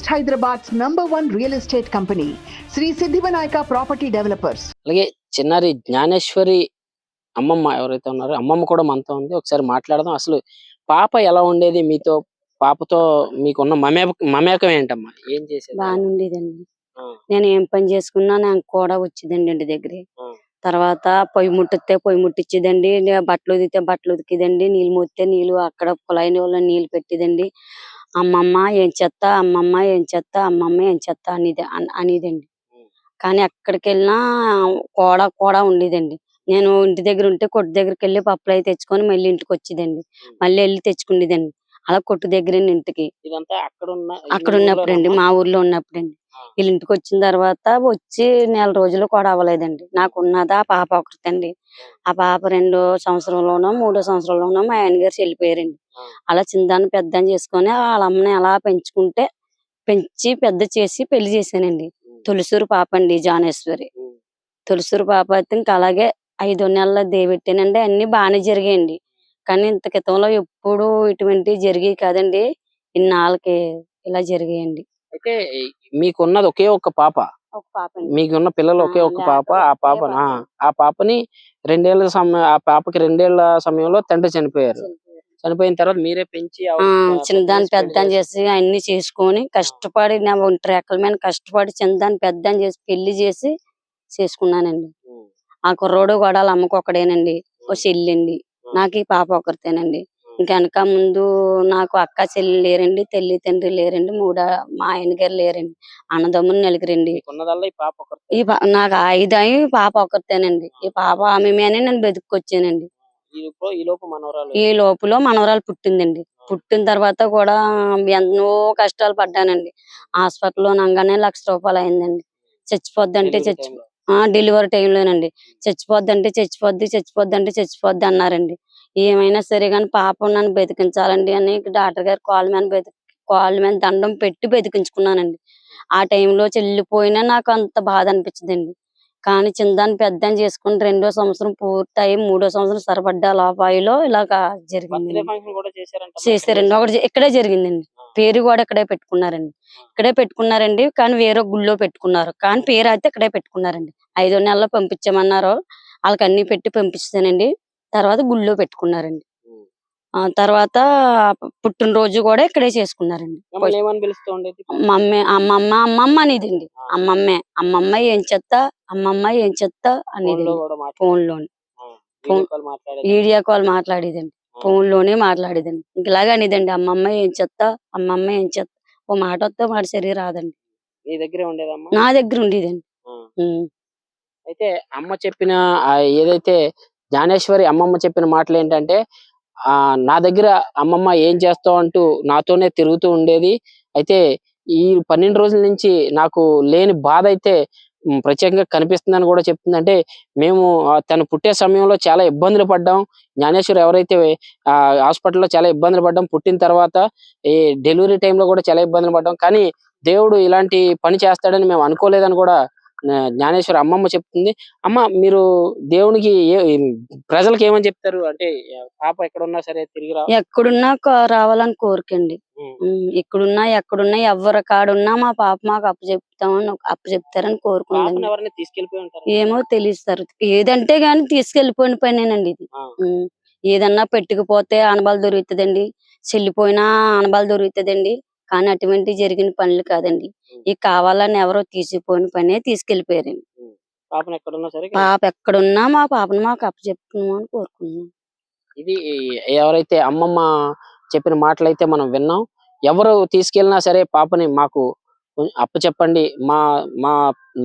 Hyderabad's #1 real estate company, Sri Siddhivanayaka Property Developers. అలాగే చిన్నారి జ్ఞానేశ్వరి అమ్మమ్మ ఎవరైతే ఉన్నారో అమ్మమ్మ కూడా మనతో ఉంది. ఒకసారి మాట్లాడదాం. అసలు పాప ఎలా ఉండేది మీతో? పాపతో మీకున్న మమేకం ఏంటమ్మా? ఏం చేసేది? బాగానే ఉండేదండి. ఆ, నేను ఏం పని చేసుకున్నా నాకు కూడా వచ్చిందండి ఇంటి దగ్గరే. ఆ, తర్వాత పొయ్యి ముట్టితే పొయ్యి ముట్టించేదండి, బట్టలు ఉదికితే బట్టలు ఉతికిదండి, నీళ్ళు మోస్తే నీళ్ళు అక్కడ కుళాయిలో నీళ్ళు పెట్టిదండి. అమ్మమ్మ ఏం చెత్త, అమ్మమ్మ ఏం చెత్త, అమ్మమ్మ ఏం చెత్త అనేదండి. కానీ ఎక్కడికి వెళ్ళినా కూడా ఉండేదండి. నేను ఇంటి దగ్గర ఉంటే కొట్టు దగ్గరికి వెళ్ళి పప్పులు అవి తెచ్చుకొని మళ్ళీ ఇంటికి వచ్చేదండి. మళ్ళీ వెళ్ళి తెచ్చుకునేదండి. అలా కొట్టు దగ్గర ఇంటికి ఇదంతా అక్కడ ఉన్నప్పుడండి, మా ఊర్లో ఉన్నప్పుడండి. వీళ్ళ ఇంటికి వచ్చిన తర్వాత వచ్చి నెల రోజులు కూడా అవ్వలేదండి. నాకు ఉన్నదా పాప ఒకరితండి. ఆ పాప 2వ సంవత్సరంలోనో 3వ సంవత్సరంలోనో మా ఆయన గారు వెళ్ళిపోయారండి. అలా చిన్నదాన్ని పెద్దని చేసుకొని వాళ్ళ అమ్మని అలా పెంచి పెద్ద చేసి పెళ్లి చేశానండి. తొలిసూరు పాప అండి జానేశ్వరి. తొలిసూరు పాప అయితే ఇంకా అలాగే 5 నెలల దేవెట్టానండి. అన్ని బాగానే జరిగాయండి. కానీ ఇంత క్రితంలో ఎప్పుడు ఇటువంటి జరిగాయి కాదండి. ఇన్నాళ్ళకి ఇలా జరిగాయండి. అయితే మీకున్నది ఒకే ఒక్క పాప. ఒక పాప అండి. మీకున్న పిల్లలు ఒకే ఒక్క పాప. ఆ పాపని 2 ఏళ్ల ఆ పాపకి 2 ఏళ్ల సమయంలో తండ్రి చనిపోయారు. చనిపోయిన తర్వాత మీరే పెంచి చిన్నదాన్ని పెద్దని చేసి అన్ని చేసుకొని కష్టపడి నా ఒంటి రెక్కల మీద కష్టపడి చిన్నదాన్ని పెద్దని చేసి పెళ్లి చేసి చేసుకున్నానండి. ఆ కుర్రోడు కూడా వాళ్ళ అమ్మకు ఒకడేనండి. ఓ చెల్లండి. నాకు ఈ పాప ఒకరితేనండి. ఇంకా వెనక ముందు నాకు అక్క చెల్లి లేరండి, తల్లి తండ్రి లేరండి, మా ఆయన గారు లేరండి, అన్నదమ్ములు నలుగురండి. నాకు 5 అయి పాప ఒకరితేనండి. ఈ పాప ఆమె మీదనే నేను బతికొచ్చానండి. ఈ లోపల మనవరాలు పుట్టిందండి. పుట్టిన తర్వాత కూడా ఎన్నో కష్టాలు పడ్డానండి. హాస్పిటల్లో అనగానే ₹1,00,000 అయిందండి. చచ్చిపోద్దంటే డెలివరీ టైంలోనండి. చచ్చిపోద్ది అన్నారండి. ఏమైనా సరే గాని పాపం నన్ను బతికించాలండి అని డాక్టర్ గారు కాళ్ళ మీద దండం పెట్టి బతికించుకున్నానండి. ఆ టైంలో చెల్లిపోయినా నాకు అంత బాధ అనిపించదండి. కానీ చిన్నదాన్ని పెద్దని చేసుకుని 2వ సంవత్సరం పూర్తయి 3వ సంవత్సరం సరిపడ్డ లోపాయిలో ఇలాగా జరిగింది. చేశారండి. ఒకటి ఇక్కడే జరిగిందండి. పేరు కూడా ఇక్కడే పెట్టుకున్నారండి. కానీ వేరే గుళ్ళో పెట్టుకున్నారు. కానీ పేరు అయితే ఇక్కడే పెట్టుకున్నారండి. 5వ నెలలో పంపించమన్నారు. వాళ్ళకి అన్ని పెట్టి పంపిస్తానండి. తర్వాత గుళ్ళో పెట్టుకున్నారండి. తర్వాత పుట్టినరోజు కూడా ఇక్కడే చేసుకున్నారండి. అమ్మమ్మ అనేదండి. అమ్మమ్మ ఏం చెత్త, అమ్మమ్మ ఏం చెత్త అనేది ఫోన్ లోని వీడియో కాల్ మాట్లాడేదండి. ఫోన్ లోనే మాట్లాడేదండి. ఇంకలాగా అనేదండి. అమ్మమ్మ ఏం చెత్త, అమ్మమ్మ ఏం చెత్త. ఓ మాట వస్తే మాట సరి రాదండి. నా దగ్గర ఉండేదండి. అయితే అమ్మ చెప్పిన ఏదైతే జ్ఞానేశ్వరి అమ్మమ్మ చెప్పిన మాటలు ఏంటంటే, నా దగ్గర అమ్మమ్మ ఏం చేస్తావు అంటూ నాతోనే తిరుగుతూ ఉండేది. అయితే ఈ 12 రోజుల నుంచి నాకు లేని బాధ అయితే ప్రత్యేకంగా కనిపిస్తుందని కూడా చెప్తుంది. అంటే మేము తను పుట్టే సమయంలో చాలా ఇబ్బందులు పడ్డాం. జ్ఞానేశ్వరి ఎవరైతే హాస్పిటల్లో చాలా ఇబ్బందులు పడ్డాం. పుట్టిన తర్వాత ఈ డెలివరీ టైంలో కూడా చాలా ఇబ్బందులు పడ్డాం. కానీ దేవుడు ఇలాంటి పని చేస్తాడని మేము అనుకోలేదని కూడా జ్ఞానేశ్వరి అమ్మమ్మ చెప్తుంది. అమ్మ, మీరు దేవునికి ప్రజలకు ఏమని చెప్తారు? అంటే పాప ఎక్కడున్నా సరే తిరిగి ఎక్కడున్నా రావాలని కోరికండి. ఎక్కడున్నా ఎవరి కాడున్నా మా పాప మాకు అప్పచెప్తారని కోరుకుంటాను. ఏమో తెలియస్తారు. ఏదంటే గాని తీసుకెళ్లిపోయిన పనేనండి ఇది. ఏదన్నా పెట్టుకుపోతే ఆనబాలు దొరుకుతుందండి, చెల్లిపోయినా ఆనబాలు దొరుకుతుందండి. కానీ అటువంటి జరిగిన పనులు కాదండి. ఇవి కావాలని ఎవరో తీసిపోయిన పనే తీసుకెళ్లిపోయారండి. పాప ఎక్కడున్నా మా పాపను మాకు అప్పచెప్తున్నాము అని కోరుకుంటున్నాం. ఇది ఎవరైతే అమ్మమ్మ చెప్పిన మాటలైతే మనం విన్నాం. ఎవరు తీసుకెళ్ళినా సరే పాపని మాకు అప్పచెప్పండి, మా మా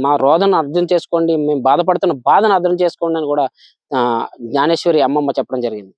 మా రోదన అర్థం చేసుకోండి, మేము బాధపడుతున్న బాధను అర్థం చేసుకోండి అని కూడా జ్ఞానేశ్వరి అమ్మమ్మ చెప్పడం జరిగింది.